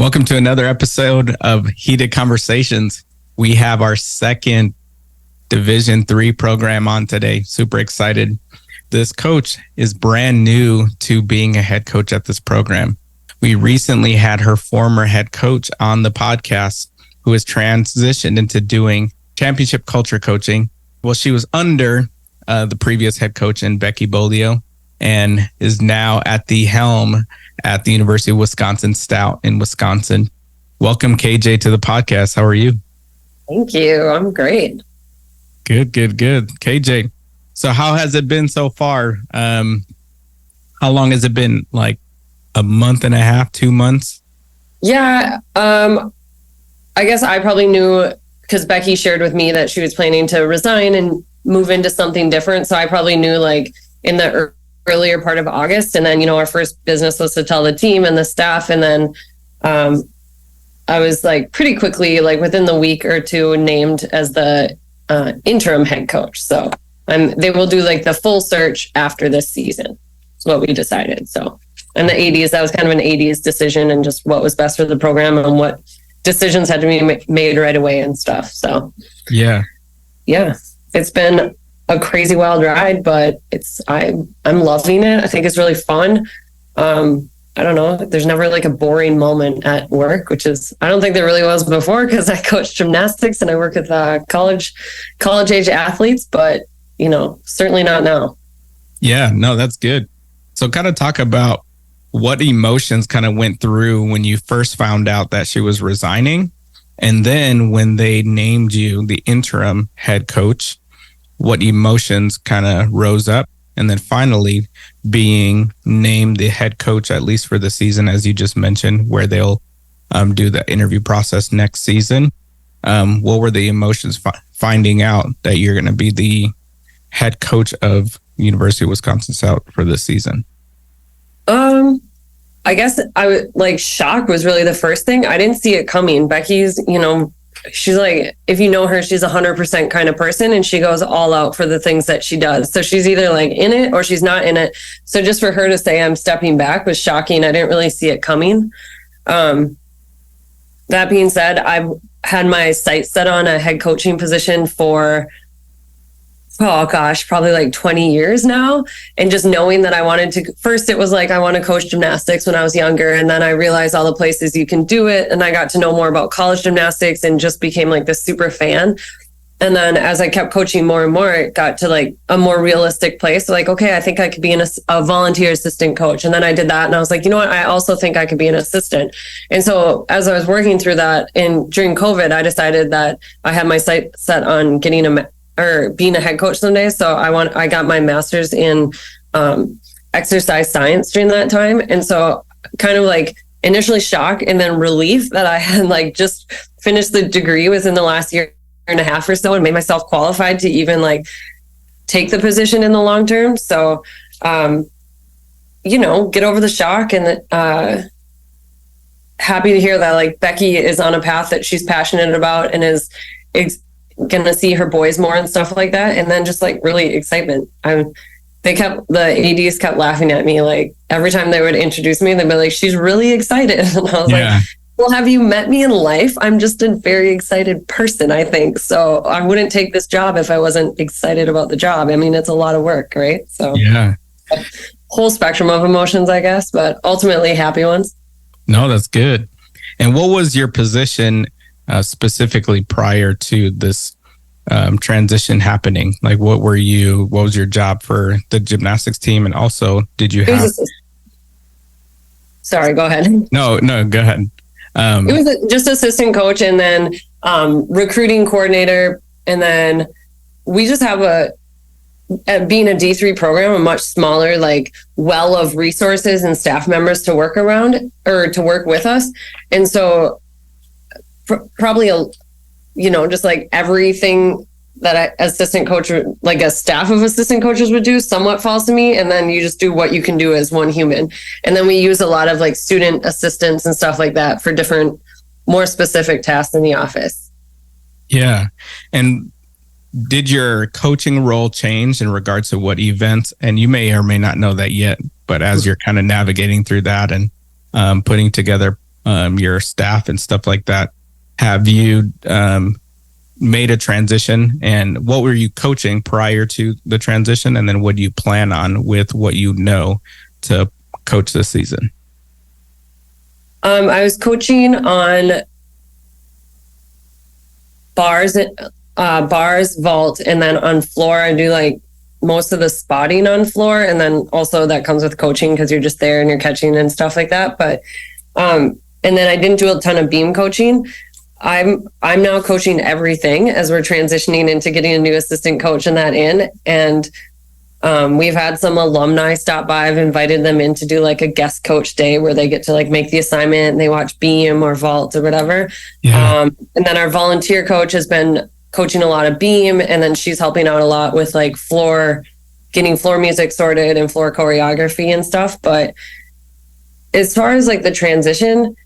Welcome to another episode of Heated Conversations. We have our second Division III program on today. Super excited. This coach is brand new to being a head coach at this program. We recently had her former head coach on the podcast who has transitioned into doing championship culture coaching. Well, she was under the previous head coach in Becky Bolio and is now at the helm at the University of Wisconsin-Stout in Wisconsin. Welcome, KJ, to the podcast. How are you? Thank you. I'm great. Good. KJ, so how has it been so far? How long has it been? Like a month and a half, 2 months? Yeah. I guess I probably knew because Becky shared with me that she was planning to resign and move into something different. So I probably knew like in the earlier part of August. And then, our first business was to tell the team and the staff. And then I was like pretty quickly, like within the week or two, named as the interim head coach. So they will do like the full search after this season. Is what we decided. So, and the 80s, that was kind of an 80s decision and just what was best for the program and what decisions had to be made right away and stuff. So, yeah, it's been a crazy wild ride, but I'm loving it. I think it's really fun. I don't know. There's never like a boring moment at work, which is, I don't think there really was before because I coach gymnastics and I work with college age athletes, but certainly not now. Yeah, no, that's good. So kind of talk about what emotions kind of went through when you first found out that she was resigning. And then when they named you the interim head coach, what emotions kind of rose up, and then finally being named the head coach, at least for the season, as you just mentioned, where they'll do the interview process next season. What were the emotions finding out that you're going to be the head coach of University of Wisconsin-Stout for this season? I guess I would like shock was really the first thing. I didn't see it coming. Becky's, she's like, if you know her, she's 100% kind of person and she goes all out for the things that she does. So she's either like in it or she's not in it. So just for her to say I'm stepping back was shocking. I didn't really see it coming. That being said, I've had my sights set on a head coaching position for, probably like 20 years now. And just knowing that I wanted to, first it was like, I want to coach gymnastics when I was younger. And then I realized all the places you can do it. And I got to know more about college gymnastics and just became like this super fan. And then as I kept coaching more and more, it got to like a more realistic place. Like, okay, I think I could be a volunteer assistant coach. And then I did that. And I was like, you know what? I also think I could be an assistant. And so as I was working through that and during COVID, I decided that I had my sight set on getting being a head coach someday. So I got my master's in exercise science during that time. And so kind of like initially shock and then relief that I had like just finished the degree within the last year and a half or so and made myself qualified to even like take the position in the long term. So, get over the shock and happy to hear that like Becky is on a path that she's passionate about and is gonna see her boys more and stuff like that. And then just like really excitement. The ADs kept laughing at me. Like every time they would introduce me, they'd be like, she's really excited. And I was like, well, have you met me in life? I'm just a very excited person, I think. So I wouldn't take this job if I wasn't excited about the job. I mean, it's a lot of work, right? So whole spectrum of emotions, I guess, but ultimately happy ones. No, that's good. And what was your position specifically prior to this transition happening? Like what was your job for the gymnastics team? And also did you have... Sorry, go ahead. No, go ahead. It was just assistant coach and then recruiting coordinator. And then we just have being a D3 program, a much smaller like well of resources and staff members to work around or to work with us. And so probably just like everything that assistant coach, like a staff of assistant coaches would do somewhat falls to me. And then you just do what you can do as one human. And then we use a lot of like student assistants and stuff like that for different, more specific tasks in the office. Yeah. And did your coaching role change in regards to what events? And you may or may not know that yet, but as you're kind of navigating through that and putting together your staff and stuff like that. Have you made a transition, and what were you coaching prior to the transition? And then what do you plan on with what you know to coach this season? I was coaching on bars, vault, and then on floor, I do like most of the spotting on floor. And then also that comes with coaching because you're just there and you're catching and stuff like that. But, and then I didn't do a ton of beam coaching. I'm now coaching everything as we're transitioning into getting a new assistant coach and that in. And we've had some alumni stop by. I've invited them in to do like a guest coach day where they get to like make the assignment and they watch beam or vault or whatever. Yeah. And then our volunteer coach has been coaching a lot of beam, and then she's helping out a lot with like floor, getting floor music sorted and floor choreography and stuff. But as far as like the transition,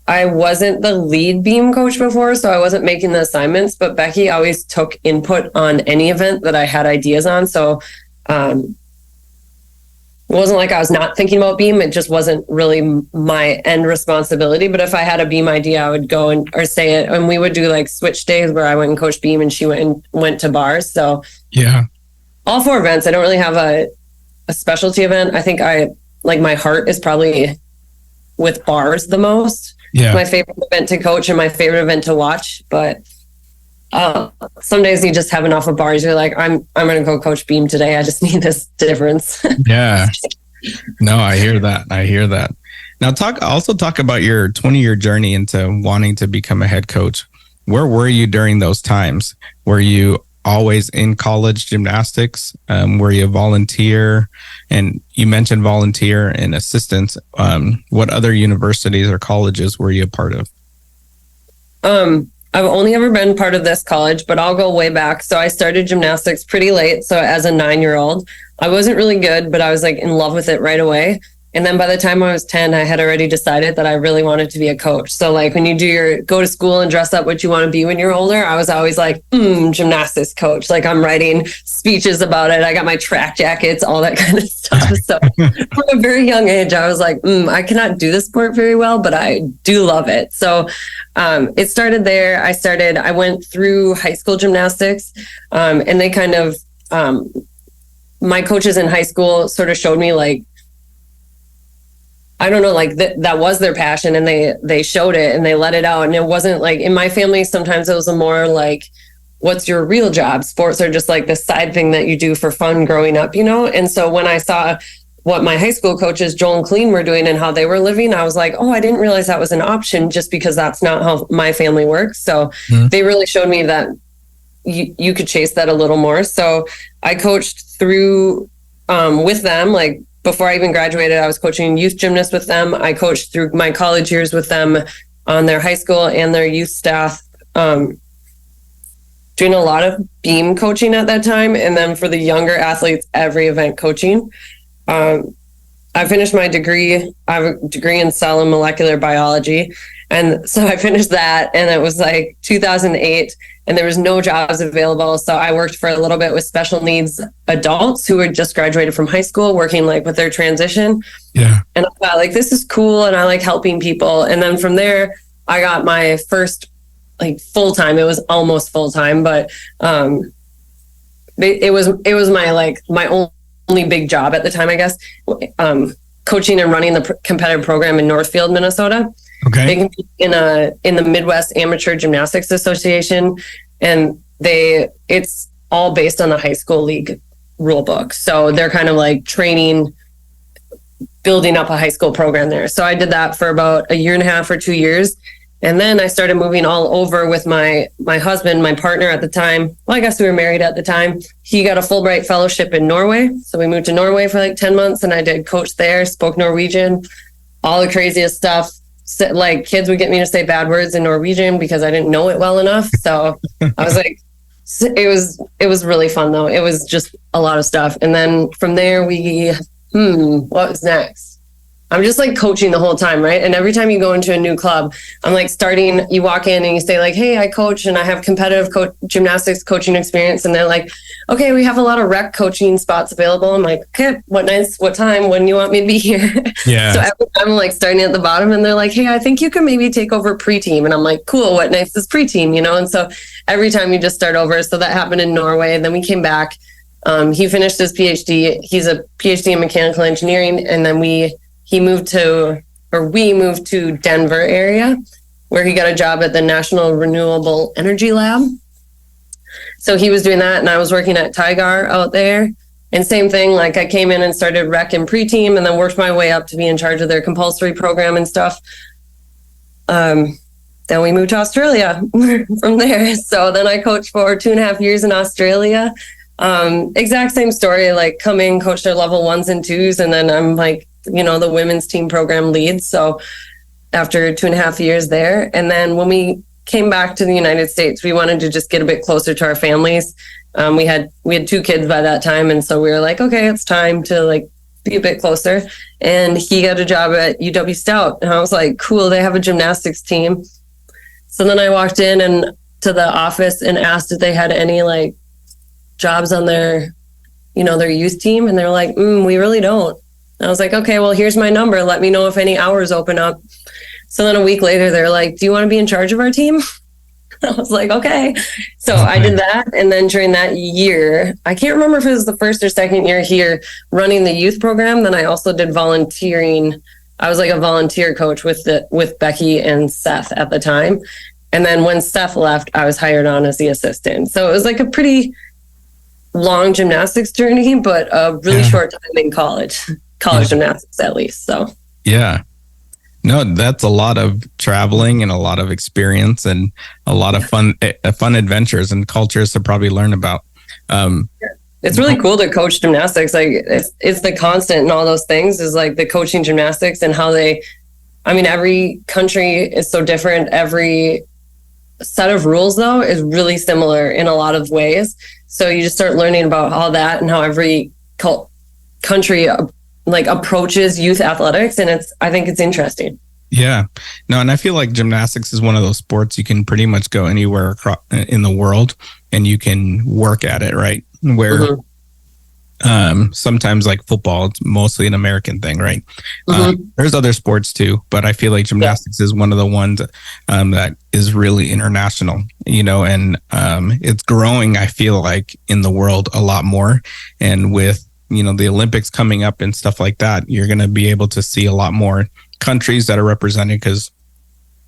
I wasn't the lead beam coach before, so I wasn't making the assignments, but Becky always took input on any event that I had ideas on. So it wasn't like I was not thinking about beam. It just wasn't really my end responsibility. But if I had a beam idea, I would go or say it. And we would do like switch days where I went and coached beam and she went to bars. So yeah, all 4 events. I don't really have a specialty event. I think my heart is probably with bars the most. Yeah. My favorite event to coach and my favorite event to watch. But some days you just have enough of bars. You're like, I'm going to go coach beam today. I just need this difference. Yeah. No, I hear that. Now talk about your 20-year journey into wanting to become a head coach. Where were you during those times? Were you always in college gymnastics? Were you a volunteer? And you mentioned volunteer and assistants. What other universities or colleges were you a part of? I've only ever been part of this college, but I'll go way back. So I started gymnastics pretty late. So as a 9-year-old, I wasn't really good, but I was like in love with it right away. And then by the time I was 10, I had already decided that I really wanted to be a coach. So like when you go to school and dress up what you want to be when you're older, I was always like, gymnastics coach. Like I'm writing speeches about it. I got my track jackets, all that kind of stuff. So from a very young age, I was like, I cannot do the sport very well, but I do love it. So it started there. I went through high school gymnastics and they kind of, my coaches in high school sort of showed me like, I don't know, like that was their passion and they showed it and they let it out. And it wasn't like in my family, sometimes it was a more like, what's your real job? Sports are just like the side thing that you do for fun growing up, you know? And so when I saw what my high school coaches, Joel and Colleen, were doing and how they were living, I was like, oh, I didn't realize that was an option just because that's not how my family works. So they really showed me that you could chase that a little more. So I coached through with them, like, before I even graduated, I was coaching youth gymnasts with them. I coached through my college years with them on their high school and their youth staff, doing a lot of beam coaching at that time. And then for the younger athletes, every event coaching. I finished my degree. I have a degree in cell and molecular biology. And so I finished that and it was like 2008 and there was no jobs available. So I worked for a little bit with special needs adults who had just graduated from high school, working like with their transition. Yeah. And I thought like, this is cool. And I like helping people. And then from there, I got my first like full-time. It was almost full-time, but it was my only big job at the time, I guess, coaching and running the competitive program in Northfield, Minnesota. Okay. They compete in the Midwest Amateur Gymnastics Association, and it's all based on the high school league rule book. So they're kind of like building up a high school program there. So I did that for about a year and a half or 2 years. And then I started moving all over with my husband, my partner at the time. Well, I guess we were married at the time. He got a Fulbright fellowship in Norway. So we moved to Norway for like 10 months and I did coach there, spoke Norwegian, all the craziest stuff. Like kids would get me to say bad words in Norwegian because I didn't know it well enough. So I was like, it was really fun though. It was just a lot of stuff. And then from there what was next? I'm just like coaching the whole time, right? And every time you go into a new club, I'm like you walk in and you say like, hey, I coach and I have competitive gymnastics coaching experience. And they're like, okay, we have a lot of rec coaching spots available. I'm like, okay, what nights, what time, when do you want me to be here? Yeah. So every time I'm like starting at the bottom and they're like, hey, I think you can maybe take over pre-team. And I'm like, cool, what nights is pre-team, And so every time you just start over. So that happened in Norway. And then we came back. He finished his PhD. He's a PhD in mechanical engineering. And then we moved to Denver area, where he got a job at the National Renewable Energy Lab. So he was doing that, and I was working at Tigar out there. And same thing, like I came in and started rec and pre-team, and then worked my way up to be in charge of their compulsory program and stuff. Then we moved to Australia from there. So then I coached for 2.5 years in Australia. Exact same story, like come in, coach their level 1s and 2s, and then I'm like, the women's team program lead. So after 2.5 years there, and then when we came back to the United States, we wanted to just get a bit closer to our families. We had 2 kids by that time. And so we were like, okay, it's time to like be a bit closer. And he got a job at UW-Stout. And I was like, cool, they have a gymnastics team. So then I walked in and to the office and asked if they had any like jobs on their youth team. And they're like, we really don't. I was like, okay, well, here's my number. Let me know if any hours open up. So then a week later, they're like, do you want to be in charge of our team? I was like, okay. So I did that. And then during that year, I can't remember if it was the first or second year here running the youth program. Then I also did volunteering. I was like a volunteer coach with Becky and Seth at the time. And then when Seth left, I was hired on as the assistant. So it was like a pretty long gymnastics journey, but a really short time in college gymnastics at least. So yeah, no, that's a lot of traveling and a lot of experience and a lot of fun adventures and cultures to probably learn about. It's really cool to coach gymnastics. Like it's the constant and all those things is like the coaching gymnastics and how every country is so different. Every set of rules though is really similar in a lot of ways. So you just start learning about all that and how every country like approaches youth athletics, and I think it's interesting. Yeah, no, and I feel like gymnastics is one of those sports you can pretty much go anywhere across in the world and you can work at it, right? Where sometimes like football, it's mostly an American thing, right? There's other sports too, but I feel like gymnastics is one of the ones that is really international, and it's growing, I feel like, in the world a lot more. And with, the Olympics coming up and stuff like that, you're going to be able to see a lot more countries that are represented because,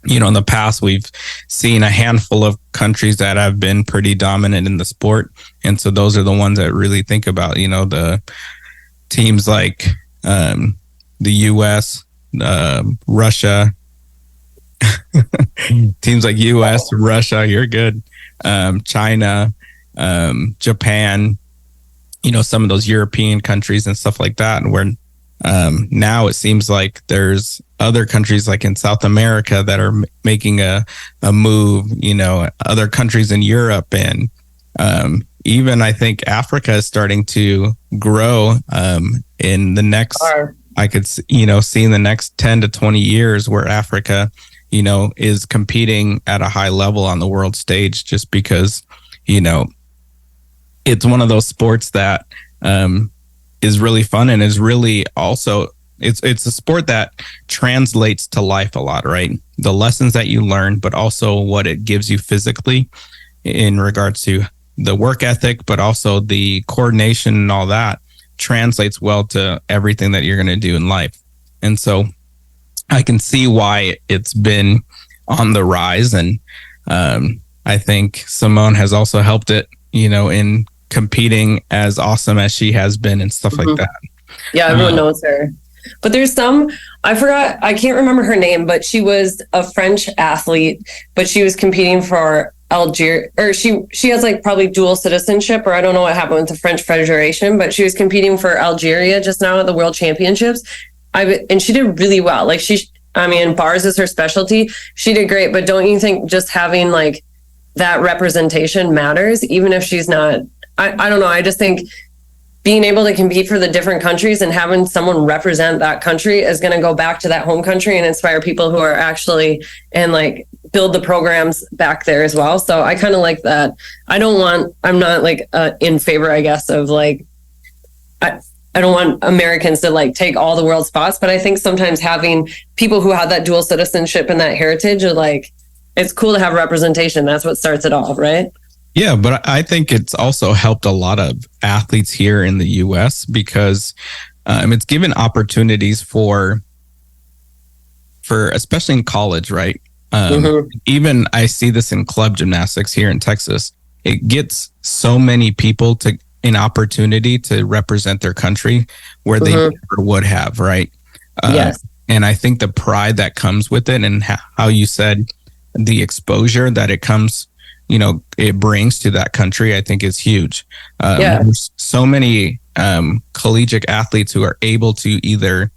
in the past, we've seen a handful of countries that have been pretty dominant in the sport. And so those are the ones that really think about, the teams like the U.S., Russia, teams like U.S., Russia, you're good, China, Japan, some of those European countries and stuff like that. And where now it seems like there's other countries like in South America that are making a move, other countries in Europe and even I think Africa is starting to grow in the next, I could, see in the next 10 to 20 years where Africa, is competing at a high level on the world stage just because, it's one of those sports that is really fun and is really also it's a sport that translates to life a lot, right? The lessons that you learn, but also what it gives you physically in regards to the work ethic, but also the coordination and all that translates well to everything that you're going to do in life. And so I can see why it's been on the rise. And I think Simone has also helped it, in competing as awesome as she has been and stuff like that. Yeah, everyone knows her. But there's some, I can't remember her name, but she was a French athlete, but she was competing for Algeria, or she has like probably dual citizenship, or I don't know what happened with the French Federation, but she was competing for Algeria just now at the World Championships. And she did really well. Like bars is her specialty. She did great, but don't you think just having like that representation matters, even if she's not, I don't know. I just think being able to compete for the different countries and having someone represent that country is going to go back to that home country and inspire people who are actually and like build the programs back there as well. So I kind of like that. I'm not like in favor, I guess, of like, I don't want Americans to like take all the world spots, but I think sometimes having people who have that dual citizenship and that heritage are like, it's cool to have representation. That's what starts it all, right? Yeah, but I think it's also helped a lot of athletes here in the U.S. because it's given opportunities for especially in college, right? Even I see this in club gymnastics here in Texas. It gets so many people an opportunity to represent their country where they never would have, right? Yes. And I think the pride that comes with it and how you said the exposure that it comes, it brings to that country, I think is huge. There's so many collegiate athletes who are able to either,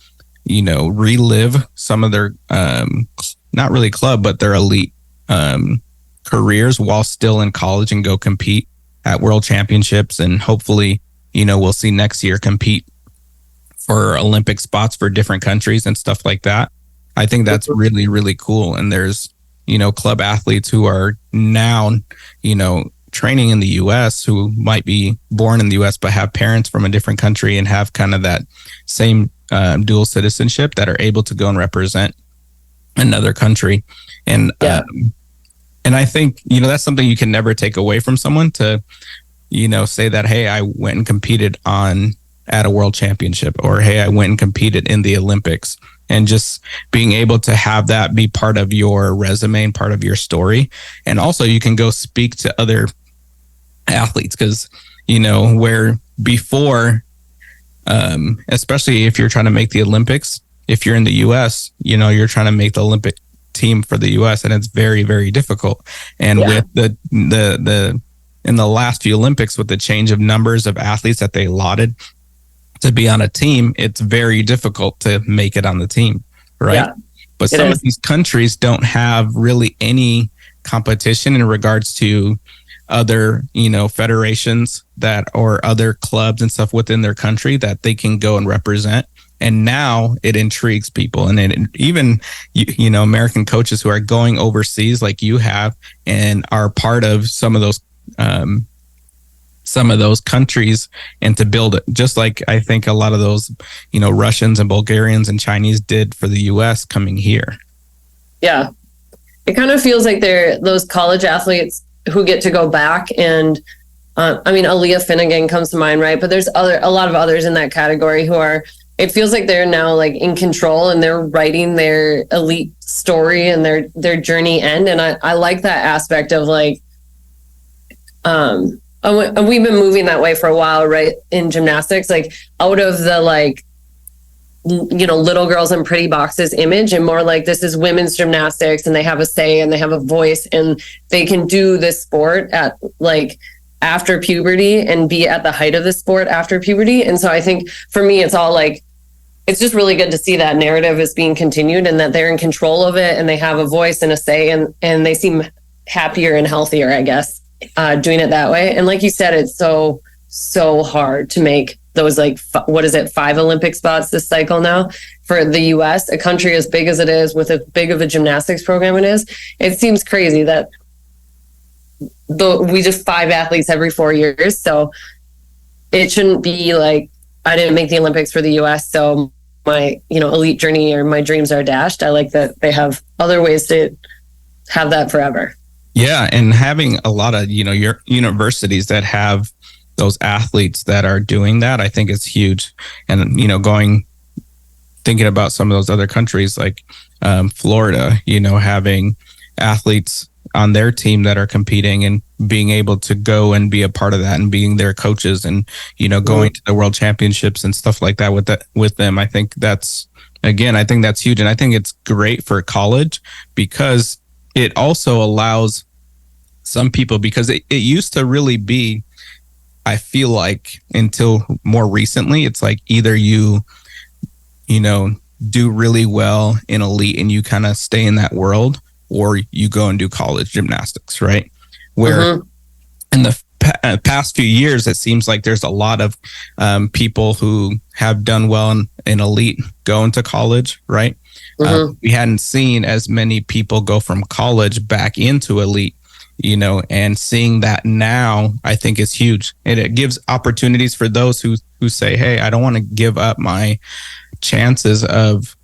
relive some of their, not really club, but their elite careers while still in college and go compete at world championships. And hopefully, we'll see next year compete for Olympic spots for different countries and stuff like that. I think that's really, really cool. And there's, club athletes who are now, training in the U.S. who might be born in the U.S. but have parents from a different country and have kind of that same dual citizenship that are able to go and represent another country. And and I think, that's something you can never take away from someone to, say that, hey, I went and competed at a world championship, or hey, I went and competed in the Olympics. And just being able to have that be part of your resume and part of your story. And also you can go speak to other athletes because, where before, especially if you're trying to make the Olympics, if you're in the US, you're trying to make the Olympic team for the US and it's very, very difficult. And with the in the last few Olympics, with the change of numbers of athletes that they allotted to be on a team, it's very difficult to make it on the team, right? Yeah, but some of these countries don't have really any competition in regards to other, federations or other clubs and stuff within their country that they can go and represent. And now it intrigues people. And even, American coaches who are going overseas like you have and are part of some of those countries and to build it, just like I think a lot of those, Russians and Bulgarians and Chinese did for the US coming here. Yeah. It kind of feels like they're those college athletes who get to go back and, Aaliyah Finnegan comes to mind, right? But there's a lot of others in that category who are, it feels like they're now like in control and they're writing their elite story and their journey end. And I like that aspect of like, and we've been moving that way for a while, right? In gymnastics, like out of the like, little girls in pretty boxes image and more like this is women's gymnastics and they have a say and they have a voice and they can do this sport at like after puberty and be at the height of the sport after puberty. And so I think for me, it's all like, it's just really good to see that narrative is being continued and that they're in control of it and they have a voice and a say and they seem happier and healthier, I guess. Doing it that way. And like you said, it's so hard to make those like, 5 Olympic spots this cycle now for the US, a country as big as it is with as big of a gymnastics program it is. It seems crazy that we just 5 athletes every 4 years. So it shouldn't be like, I didn't make the Olympics for the US. So my, elite journey or my dreams are dashed. I like that they have other ways to have that forever. Yeah, and having a lot of, your universities that have those athletes that are doing that, I think is huge. And, thinking about some of those other countries like Florida, having athletes on their team that are competing and being able to go and be a part of that and being their coaches and, going to the world championships and stuff like that with them. I think that's huge. And I think it's great for college because it also allows some people, because it used to really be, I feel like until more recently, it's like either you do really well in elite and you kind of stay in that world, or you go and do college gymnastics, right? Where in the past few years, it seems like there's a lot of people who have done well in elite go into college, right? We hadn't seen as many people go from college back into elite, and seeing that now, I think is huge. And it gives opportunities for those who say, hey, I don't want to give up my chances of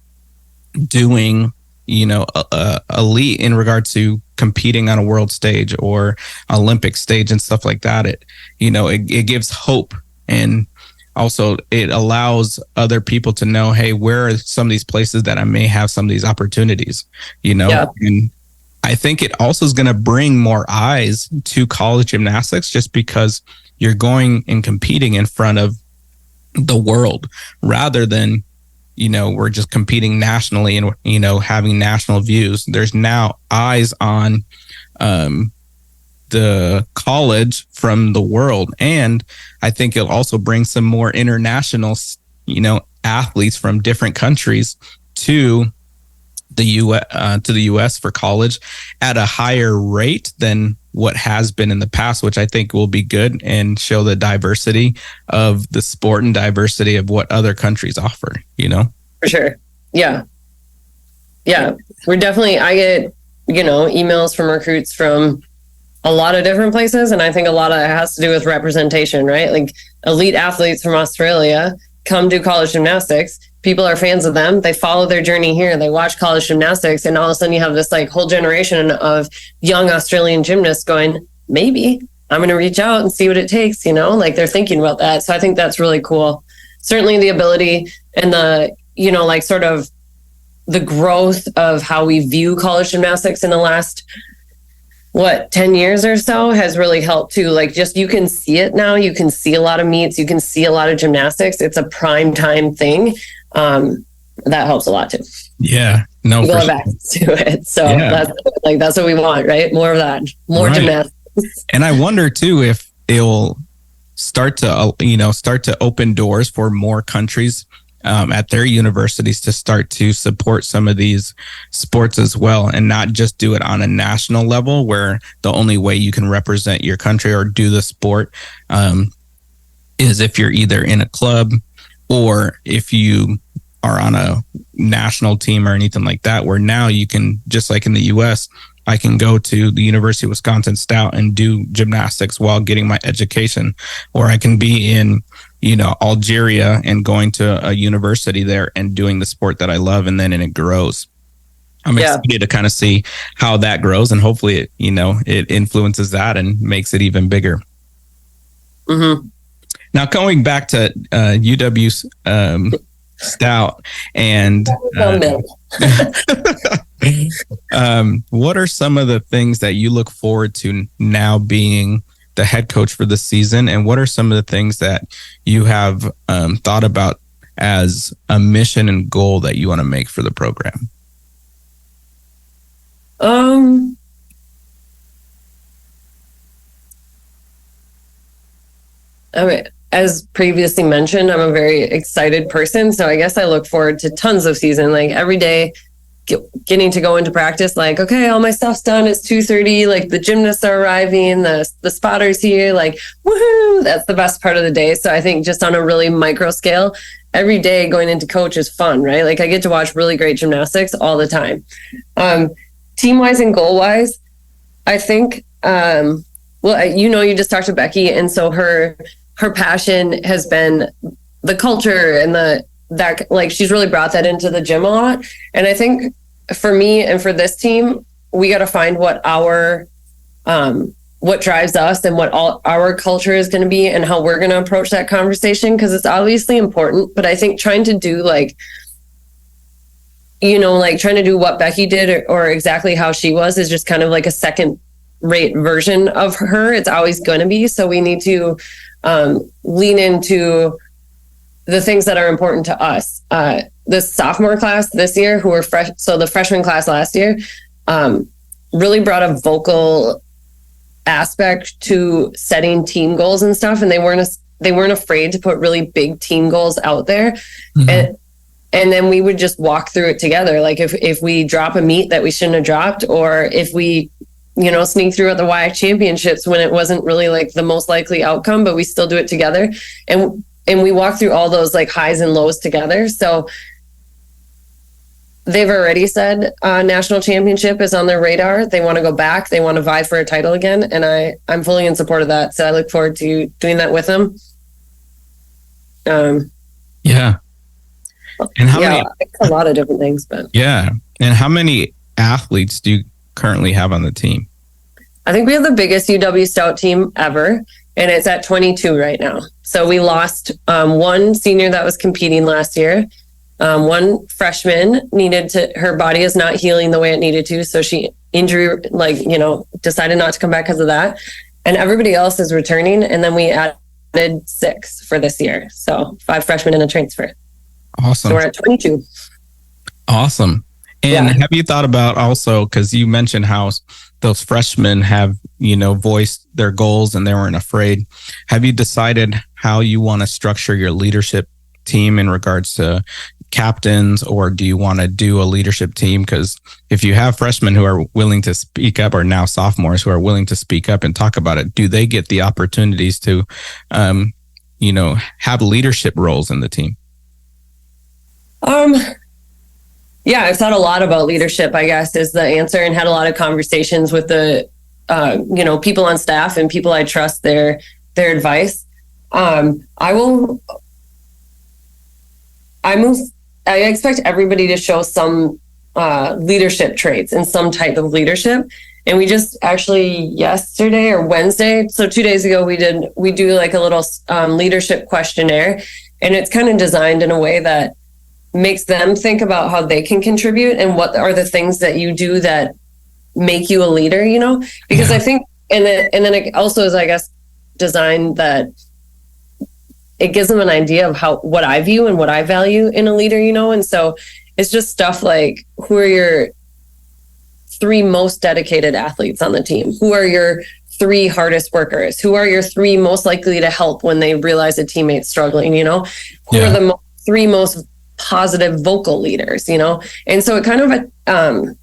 doing, elite in regard to competing on a world stage or Olympic stage and stuff like that. It gives hope, and also it allows other people to know, hey, where are some of these places that I may have some of these opportunities, and I think it also is going to bring more eyes to college gymnastics, just because you're going and competing in front of the world rather than, we're just competing nationally and, having national views. There's now eyes on the college from the world. And I think it'll also bring some more international, athletes from different countries to the US for college at a higher rate than what has been in the past, which I think will be good and show the diversity of the sport and diversity of what other countries offer, For sure. Yeah. We're definitely, I get, emails from recruits from a lot of different places. And I think a lot of it has to do with representation, right? Like elite athletes from Australia come do college gymnastics. People are fans of them. They follow their journey here. They watch college gymnastics. And all of a sudden you have this like whole generation of young Australian gymnasts going, maybe I'm going to reach out and see what it takes, like they're thinking about that. So I think that's really cool. Certainly the ability and the, like sort of the growth of how we view college gymnastics in the last, 10 years or so has really helped too. Like just, you can see it now. You can see a lot of meets. You can see a lot of gymnastics. It's a prime time thing. That helps a lot too. Yeah, no, people have access to it. So that's what we want, right? More of that, more gymnastics. And I wonder too, if it'll start to open doors for more countries at their universities to start to support some of these sports as well, and not just do it on a national level where the only way you can represent your country or do the sport is if you're either in a club or if you are on a national team or anything like that, where now you can, just like in the US, I can go to the University of Wisconsin-Stout and do gymnastics while getting my education, or I can be in, Algeria and going to a university there and doing the sport that I love, and it grows. I'm excited to kind of see how that grows, and hopefully it, it influences that and makes it even bigger. Mm-hmm. Now, going back to UW's Stout, and what are some of the things that you look forward to now being the head coach for the season, and what are some of the things that you have thought about as a mission and goal that you want to make for the program? Okay. As previously mentioned, I'm a very excited person. So I guess I look forward to tons of season, like every day getting to go into practice, like, okay, all my stuff's done. It's 2:30. Like the gymnasts are arriving, the spotters here, like, woohoo, that's the best part of the day. So I think just on a really micro scale, every day going into coach is fun, right? Like I get to watch really great gymnastics all the time. Team wise and goal wise, I think, you just talked to Becky. And so her passion has been the culture and that like she's really brought that into the gym a lot. And I think for me and for this team, we got to find what drives us and what all our culture is going to be and how we're going to approach that conversation, because it's obviously important. But I think trying to do trying to do what Becky did or exactly how she was is just kind of like a second rate version of her. It's always going to be. So we need to lean into the things that are important to us. The sophomore class this year, who were fresh, so the freshman class last year, really brought a vocal aspect to setting team goals and stuff, and they weren't afraid to put really big team goals out there. Mm-hmm. And then we would just walk through it together. Like if we drop a meet that we shouldn't have dropped, or if we sneak through at the YX championships when it wasn't really like the most likely outcome, but we still do it together. And we walk through all those like highs and lows together. So they've already said national championship is on their radar. They want to go back. They want to vie for a title again. And I'm fully in support of that. So I look forward to doing that with them. Yeah. And how many? A lot of different things, but yeah. And how many athletes do you currently have on the team? I think we have the biggest UW Stout team ever, and it's at 22 right now. So we lost one senior that was competing last year. One freshman her body is not healing the way it needed to. So she decided not to come back because of that. And everybody else is returning. And then we added 6 for this year. So 5 freshmen and a transfer. Awesome. So we're at 22. Awesome. And have you thought about also, because you mentioned how those freshmen have, voiced their goals and they weren't afraid. Have you decided how you want to structure your leadership team in regards to captains, or do you want to do a leadership team? Because if you have freshmen who are willing to speak up, or now sophomores who are willing to speak up and talk about it, do they get the opportunities to, have leadership roles in the team? Yeah, I've thought a lot about leadership, I guess, is the answer, and had a lot of conversations with the, people on staff and people I trust their advice. I expect everybody to show some leadership traits and some type of leadership. And we just actually yesterday or Wednesday, so 2 days ago, we do like a little leadership questionnaire, and it's kind of designed in a way that makes them think about how they can contribute and what are the things that you do that make you a leader, because I think, and then it also is, I guess, designed that it gives them an idea of what I view and what I value in a leader, and so it's just stuff like, who are your 3 most dedicated athletes on the team? Who are your 3 hardest workers? Who are your 3 most likely to help when they realize a teammate's struggling? Who are the 3 most positive vocal leaders, And so it kind of,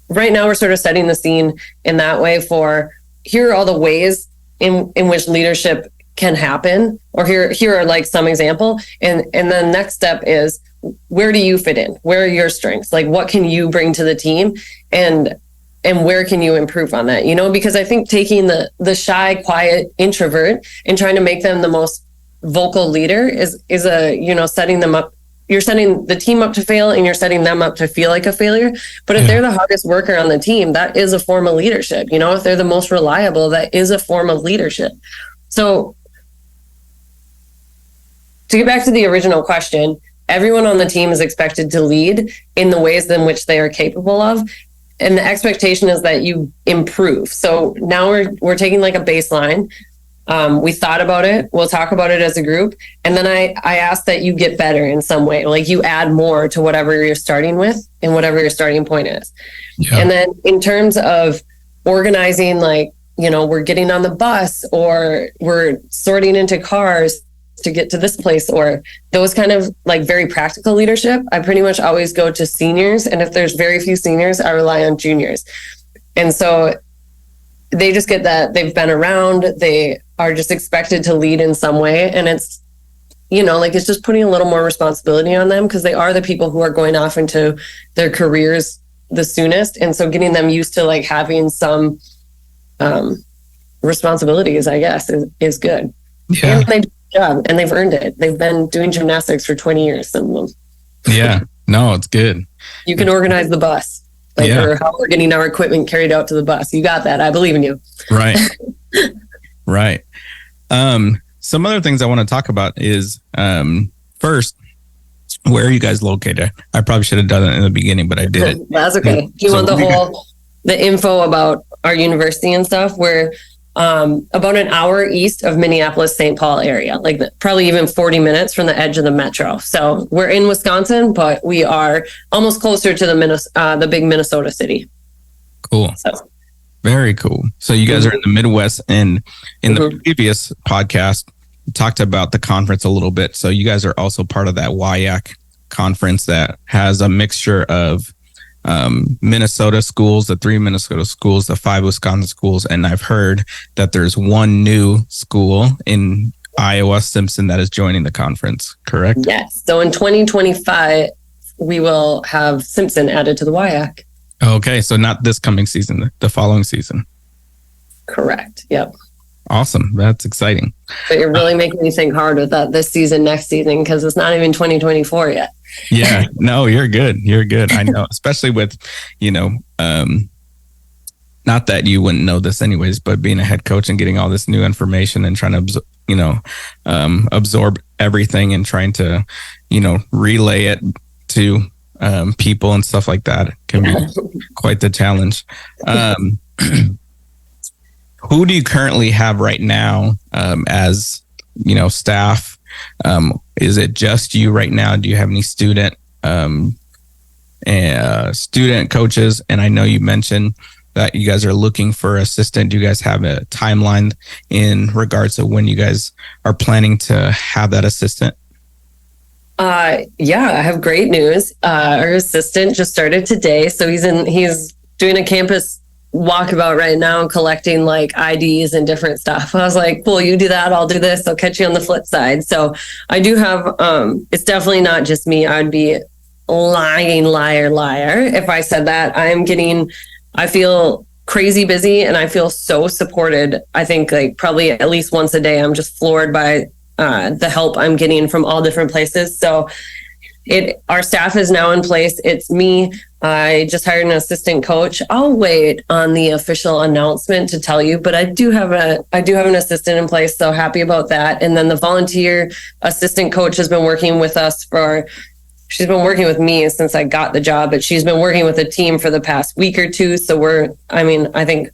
right now we're sort of setting the scene in that way for, here are all the ways in which leadership can happen, or here are like some example. And the next step is, where do you fit in? Where are your strengths? Like, what can you bring to the team? And where can you improve on that? Because I think taking the shy, quiet introvert and trying to make them the most vocal leader is setting them up. You're setting the team up to fail, and you're setting them up to feel like a failure. But if they're the hardest worker on the team, that is a form of leadership. If they're the most reliable, that is a form of leadership. So to get back to the original question, everyone on the team is expected to lead in the ways in which they are capable of. And the expectation is that you improve. So now we're taking like a baseline. We thought about it. We'll talk about it as a group. And then I ask that you get better in some way. Like, you add more to whatever you're starting with and whatever your starting point is. Yeah. And then in terms of organizing, like, we're getting on the bus, or we're sorting into cars to get to this place, or those kind of like very practical leadership, I pretty much always go to seniors. And if there's very few seniors, I rely on juniors. And so they just get that they've been around, they are just expected to lead in some way. And it's, it's just putting a little more responsibility on them, because they are the people who are going off into their careers the soonest. And so getting them used to like having some responsibilities, I guess, is good. Yeah. And they do a job, and they've earned it. They've been doing gymnastics for 20 years, some of them. Yeah. No, it's good. You can organize the bus. Or how we're getting our equipment carried out to the bus. You got that. I believe in you. Right. Right. Some other things I want to talk about is, first, where are you guys located? I probably should have done it in the beginning, but I did it. That's okay. Do you want the info about our university and stuff? We're about an hour east of Minneapolis-St. Paul area, like probably even 40 minutes from the edge of the metro. So we're in Wisconsin, but we are almost closer to the big Minnesota city. Cool. So. Very cool. So you guys are in the Midwest, and in the previous podcast, we talked about the conference a little bit. So you guys are also part of that YAC conference that has a mixture of Minnesota schools, the 3 Minnesota schools, the 5 Wisconsin schools, and I've heard that there's one new school in Iowa, Simpson, that is joining the conference, correct? Yes. So in 2025, we will have Simpson added to the WIAC. Okay, so not this coming season, the following season. Correct. Yep. Awesome. That's exciting. But you're really making me think hard with that this season, next season, because it's not even 2024 yet. Yeah, no, you're good. You're good. I know, especially with, not that you wouldn't know this anyways, but being a head coach and getting all this new information and trying to, absorb everything and trying to, relay it to people and stuff like that can be quite the challenge. Who do you currently have right now as, staff? Is it just you right now? Do you have any student coaches? And I know you mentioned that you guys are looking for assistant. Do you guys have a timeline in regards to when you guys are planning to have that assistant? Yeah, I have great news. Our assistant just started today. So he's doing a campus walkabout right now, collecting like IDs and different stuff. I was like, cool, you do that, I'll do this. I'll catch you on the flip side. So I do have, it's definitely not just me. I would be lying, liar if I said that. I feel crazy busy and I feel so supported. I think like probably at least once a day, I'm just floored by the help I'm getting from all different places. So our staff is now in place. It's me. I just hired an assistant coach. I'll wait on the official announcement to tell you, but I do have an assistant in place. So happy about that. And then the volunteer assistant coach has been working with us she's been working with me since I got the job, but she's been working with a team for the past week or two. So I think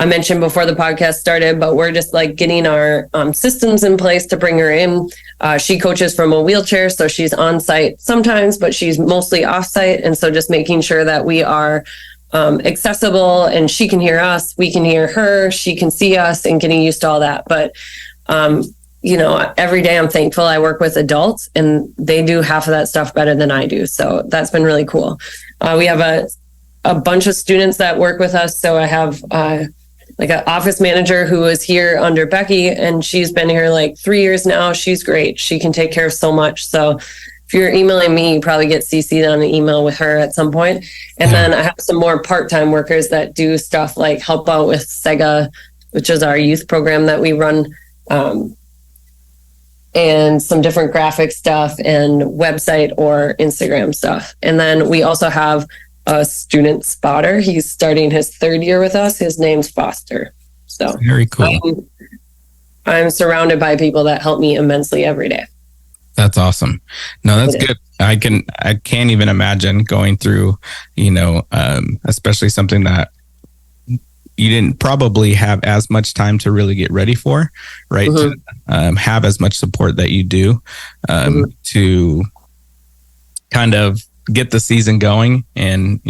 I mentioned before the podcast started, but we're just like getting our systems in place to bring her in. She coaches from a wheelchair, so she's on site sometimes, but she's mostly off site. And so just making sure that we are accessible and she can hear us, we can hear her, she can see us, and getting used to all that. But, every day I'm thankful I work with adults and they do half of that stuff better than I do. So that's been really cool. We have a bunch of students that work with us. So I have like an office manager who is here under Becky, and she's been here like 3 years now. She's great. She can take care of so much. So if you're emailing me, you probably get CC'd on an email with her at some point. And then I have some more part-time workers that do stuff like help out with SEGA, which is our youth program that we run, and some different graphic stuff and website or Instagram stuff. And then we also have a student spotter. He's starting his 3rd year with us. His name's Foster. So very cool. I'm surrounded by people that help me immensely every day. That's awesome. No, that's good. I can't even imagine going through, especially something that you didn't probably have as much time to really get ready for, right? To have as much support that you do to kind of get the season going. And,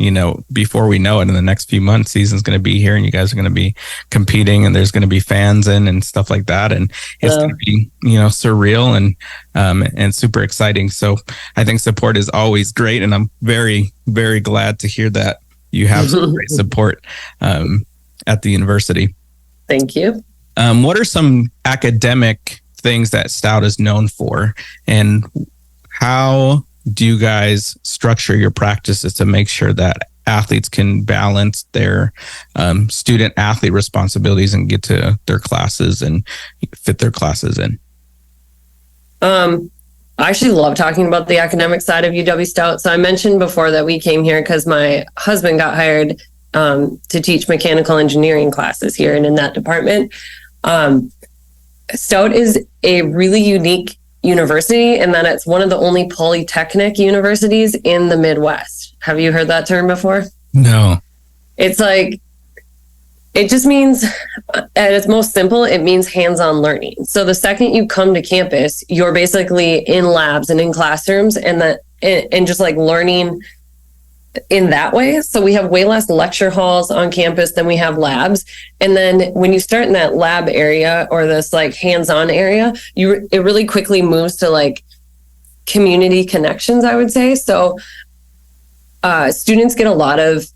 before we know it, in the next few months, season's going to be here and you guys are going to be competing and there's going to be fans and stuff like that. And it's going to be, surreal and super exciting. So I think support is always great. And I'm very, very glad to hear that you have some great support at the university. Thank you. What are some academic things that Stout is known for, and how do you guys structure your practices to make sure that athletes can balance their student athlete responsibilities and get to their classes and fit their classes in? I actually love talking about the academic side of UW Stout. So I mentioned before that we came here because my husband got hired to teach mechanical engineering classes here and in that department. Stout is a really unique university in that it's one of the only polytechnic universities in the Midwest. Have you heard that term before? No. It's like, it just means, at its most simple, it means hands-on learning. So the second you come to campus, you're basically in labs and in classrooms and just like learning in that way. So we have way less lecture halls on campus than we have labs. And then when you start in that lab area or this like hands-on area, it really quickly moves to like community connections, I would say. So students get a lot of,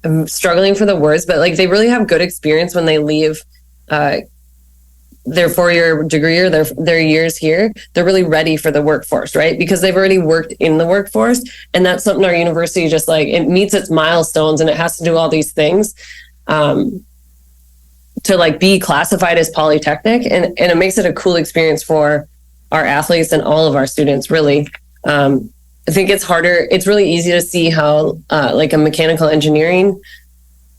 I'm struggling for the words, but like they really have good experience when they leave their 4-year degree or their years here. They're really ready for the workforce, right? Because they've already worked in the workforce. And that's something our university just like, it meets its milestones and it has to do all these things to like be classified as polytechnic. And it makes it a cool experience for our athletes and all of our students, really. I think it's harder. It's really easy to see how like a mechanical engineering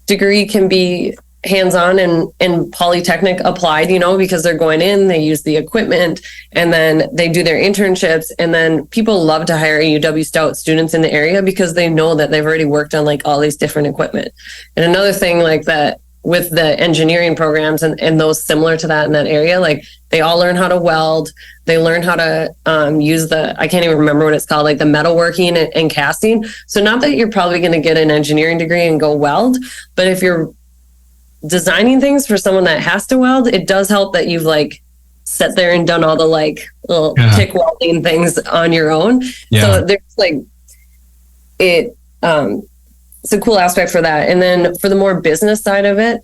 degree can be hands-on and polytechnic applied, you know, because they're going in, they use the equipment, and then they do their internships. And then people love to hire UW Stout students in the area because they know that they've already worked on like all these different equipment. And another thing like that with the engineering programs and those similar to that in that area, like they all learn how to weld. They learn how to use I can't even remember what it's called, like the metalworking and casting. So not that you're probably going to get an engineering degree and go weld, but if you're designing things for someone that has to weld, it does help that you've like sat there and done all the like little TIG welding things on your own. So there's like it's a cool aspect for that. And then for the more business side of it,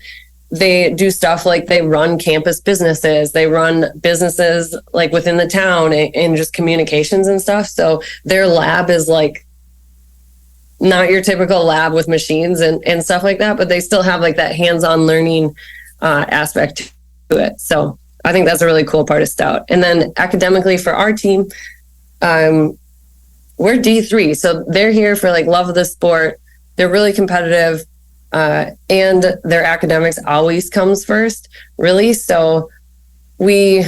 they do stuff like they run campus businesses. They run businesses like within the town and just communications and stuff. So their lab is like not your typical lab with machines and stuff like that, but they still have like that hands-on learning aspect to it. So I think that's a really cool part of Stout. And then academically for our team, we're D3. So they're here for like love of the sport. They're really competitive, and their academics always comes first, really. So we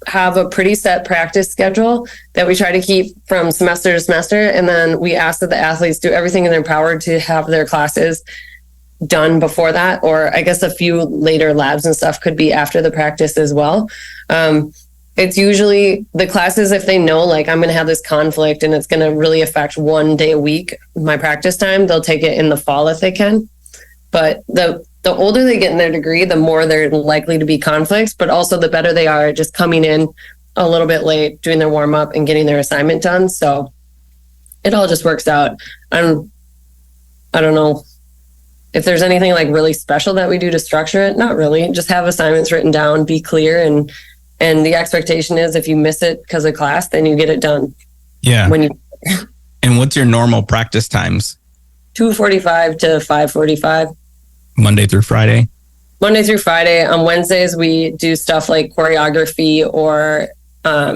have a pretty set practice schedule that we try to keep from semester to semester. And then we ask that the athletes do everything in their power to have their classes done before that, or I guess a few later labs and stuff could be after the practice as well. It's usually the classes, if they know, like I'm going to have this conflict and it's going to really affect 1 day a week, my practice time, they'll take it in the fall if they can. But the older they get in their degree, the more they're likely to be conflicts, but also the better they are at just coming in a little bit late, doing their warm up and getting their assignment done. So it all just works out. I don't know if there's anything like really special that we do to structure it. Not really. Just have assignments written down, be clear, and the expectation is if you miss it because of class, then you get it done. Yeah. And what's your normal practice times? 2:45 to 5:45. Monday through Friday? Monday through Friday. On Wednesdays, we do stuff like choreography, or I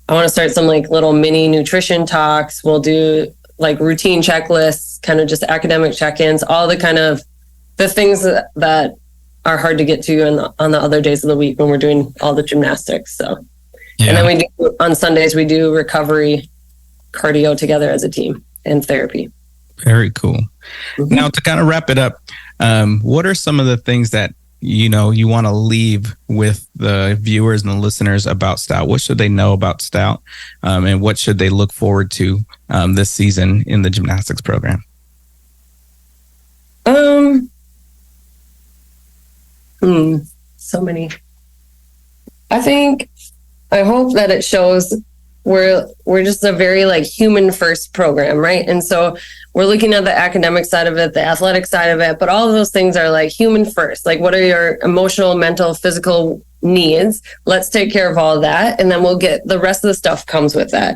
want to start some like little mini nutrition talks. We'll do like routine checklists, kind of just academic check-ins, all the kind of the things that are hard to get to on the other days of the week when we're doing all the gymnastics. So, and then on Sundays, we do recovery cardio together as a team and therapy. Very cool. Mm-hmm. Now to kind of wrap it up, what are some of the things that, you know, you want to leave with the viewers and the listeners about Stout? What should they know about Stout? And what should they look forward to this season in the gymnastics program? So many. I hope that it shows we're just a very like human first program, right? And so we're looking at the academic side of it, the athletic side of it, but all of those things are like human first. Like, what are your emotional, mental, physical needs? Let's take care of all of that, and then we'll get the rest of the stuff comes with that.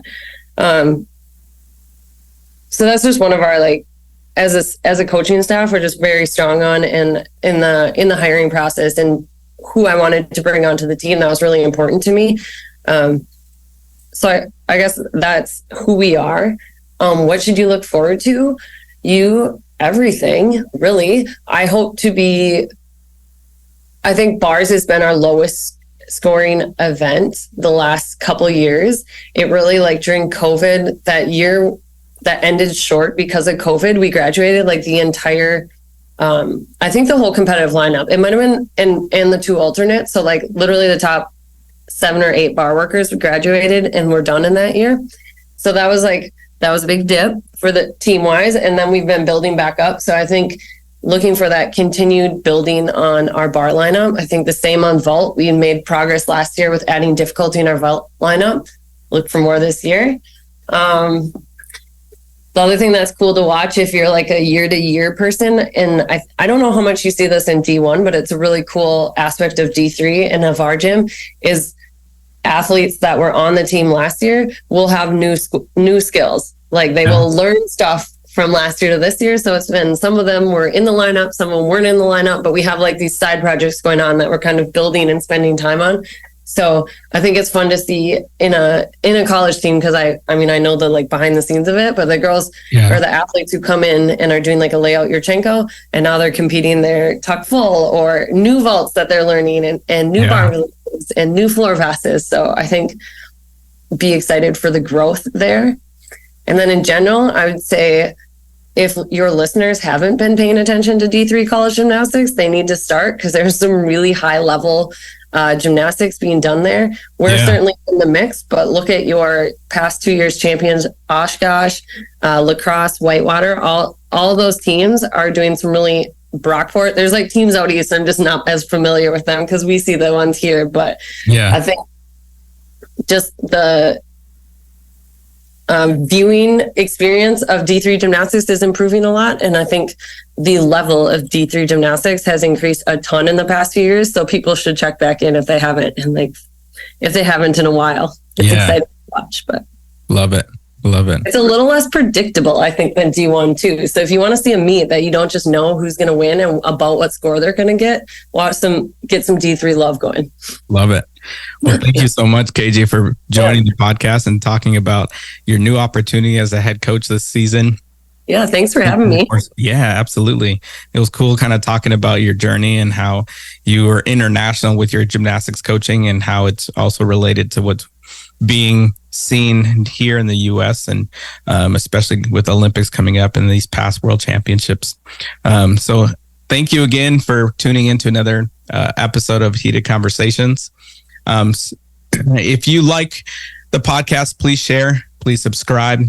So that's just one of our like, as a coaching staff, we're just very strong on in the hiring process and who I wanted to bring onto the team. That was really important to me. So I guess that's who we are. What should you look forward to? Everything, really. I think bars has been our lowest scoring event the last couple of years. It really, like during COVID, that year that ended short because of COVID, we graduated like the entire, I think the whole competitive lineup. It might have been and the two alternates. So like literally the top 7 or 8 bar workers graduated and were done in that year. So that was a big dip for the team wise. And then we've been building back up. So I think looking for that continued building on our bar lineup. I think the same on vault. We made progress last year with adding difficulty in our vault lineup. Look for more this year. The other thing that's cool to watch if you're like a year-to-year person, and I don't know how much you see this in D1, but it's a really cool aspect of D3 and of our gym, is athletes that were on the team last year will have new skills. Like they will learn stuff from last year to this year. So it's been, some of them were in the lineup, some of them weren't in the lineup, but we have like these side projects going on that we're kind of building and spending time on. So I think it's fun to see in a college team, because I mean I know the like behind the scenes of it, but the girls or the athletes who come in and are doing like a layout Yurchenko, and now they're competing their tuck full or new vaults that they're learning, and new bar releases and new floor passes. So I think be excited for the growth there. And then in general, I would say if your listeners haven't been paying attention to D3 college gymnastics, they need to start, because there's some really high level gymnastics being done there. We're certainly in the mix, but look at your past 2 years champions, Oshkosh, lacrosse, Whitewater, all those teams are doing some really Brockport. There's like teams out east. I'm just not as familiar with them because we see the ones here, but I think just the viewing experience of D3 gymnastics is improving a lot. And I think the level of D3 gymnastics has increased a ton in the past few years. So people should check back in if they haven't, and like if they haven't in a while. It's exciting to watch, but love it. It's a little less predictable, I think, than D1 too. So if you want to see a meet that you don't just know who's going to win and about what score they're going to get some D3 love going. Love it. Well, thank you so much, KJ, for joining the podcast and talking about your new opportunity as a head coach this season. Yeah, thanks for having me. Yeah, absolutely. It was cool kind of talking about your journey and how you were international with your gymnastics coaching, and how it's also related to what's being seen here in the U.S. and especially with Olympics coming up and these past World Championships. So thank you again for tuning into another episode of Heated Conversations. If you like the podcast, please share, please subscribe,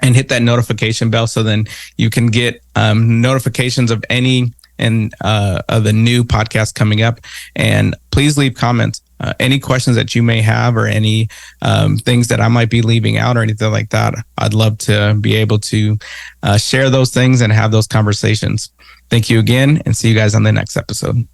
and hit that notification bell so then you can get notifications of any of the new podcasts coming up. And please leave comments. Any questions that you may have, or any things that I might be leaving out or anything like that, I'd love to be able to share those things and have those conversations. Thank you again, and see you guys on the next episode.